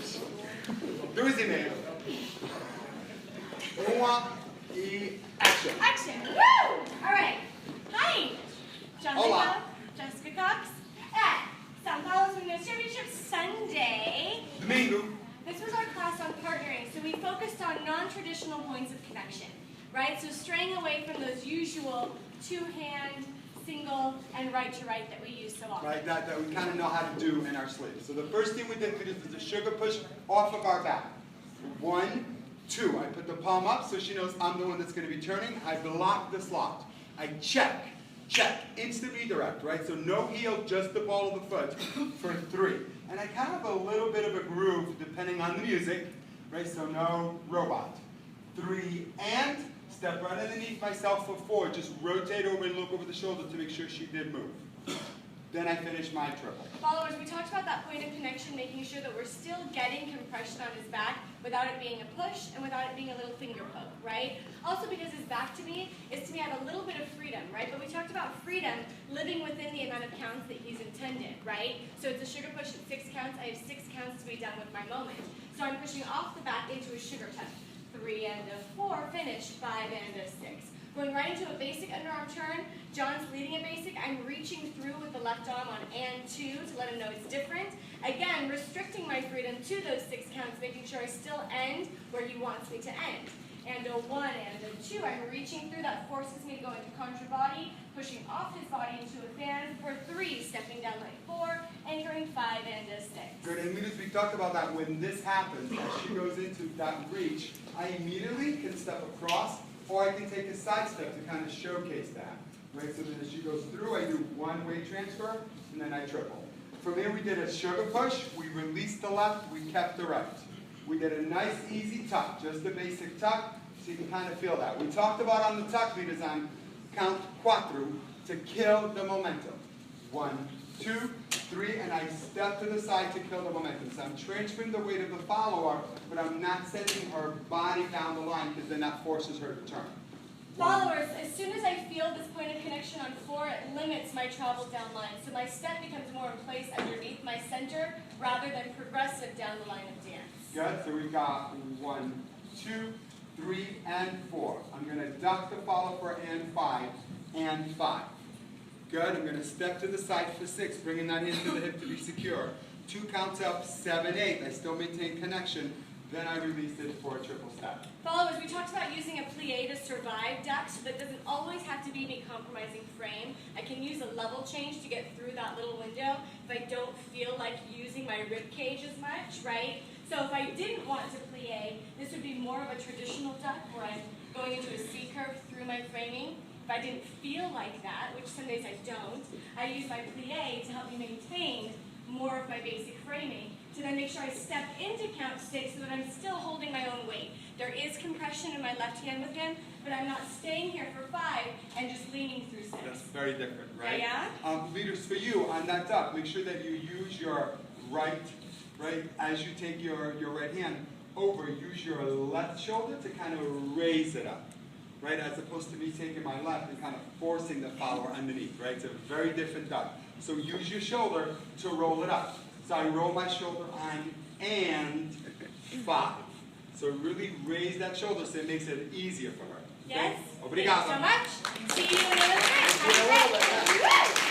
2 e meio. 1 e action. Action. Woo! All right. Hi. John Hola. Lindo, Jessica Cox at São Paulo's Women's Championship Sunday. Domingo. This was our class on partnering, so we focused on non-traditional points of connection, right? So straying away from those usual two-hand, single, and right-to-right that we use so often. Right, that we kind of know how to do in our sleep. So the first thing we did was a sugar push off of our back. 1, 2. I put the palm up so she knows I'm the one that's going to be turning. I block the slot. I check, instant redirect, right? So no heel, just the ball of the foot for 3. And I kind of have a little bit of a groove depending on the music, right? So no robot. 3 and step right underneath myself for 4. Just rotate over and look over the shoulder to make sure she did move. Then I finish my triple. Followers, we talked about that point of connection, making sure that we're still getting compression on his back without it being a push and without it being a little finger poke, right? Also because his back to me is to me have a little bit of freedom, right? But we talked about freedom living within the amount of counts that he's intended, right? So it's a sugar push at 6 counts. I have 6 counts to be done with my moment. So I'm pushing off the back into a sugar touch. 3 and a 4, finish, 5 and a 6. Going right into a basic underarm turn. John's leading a basic. I'm reaching through with the left arm on and 2 to let him know it's different. Again, restricting my freedom to those 6 counts, making sure I still end where he wants me to end. And a 1 and a 2. I'm reaching through. That forces me to go into contra body, pushing off his body into a fan for 3, stepping down like 4, anchoring 5 and a 6. Good, and we talked about that when this happens, as she goes into that reach, I immediately can step across, or I can take a side step to kind of showcase that. Right, so then as she goes through, I do 1 weight transfer, and then I triple. From here we did a sugar push, we released the left, we kept the right. We did a nice easy tuck, just a basic tuck, so you can kind of feel that. We talked about on the tuck leaders on count 4 to kill the momentum. 1, 2, 3, and I step to the side to kill the momentum. So I'm transferring the weight of the follower, but I'm not sending her body down the line because then that forces her to turn. Followers, as soon as I feel this point of connection on 4, it limits my travel down line. So my step becomes more in place underneath my center rather than progressive down the line of dance. Good, so we've got 1, 2, 3, and 4. I'm going to duck the follow for and 5, and 5. Good, I'm going to step to the side for 6, bringing that into the hip to be secure. 2 counts up, 7, 8. I still maintain connection. Then I release it for a triple step. Followers, we talked about using a plie to survive duck, so that doesn't always have to be me compromising frame. I can use a level change to get through that little window if I don't feel like using my rib cage as much, right? So if I didn't want to plie, this would be more of a traditional duck where I'm going into a C curve through my framing. If I didn't feel like that, which some days I don't, I use my plie to help me maintain more of my basic framing to then make sure I step into count 6 so that I'm still holding my own weight. There is compression in my left hand with him, but I'm not staying here for 5 and just leaning through 6. That's very different, right? Yeah? Leaders, for you, on that duck, make sure that you use your right, as you take your right hand over, use your left shoulder to kind of raise it up, right? As opposed to me taking my left and kind of forcing the follower underneath, right? It's a very different duck. So use your shoulder to roll it up. So I roll my shoulder on and 5. So really raise that shoulder so it makes it easier for her. Yes? Obrigado. Thank you so much. See you in a little bit.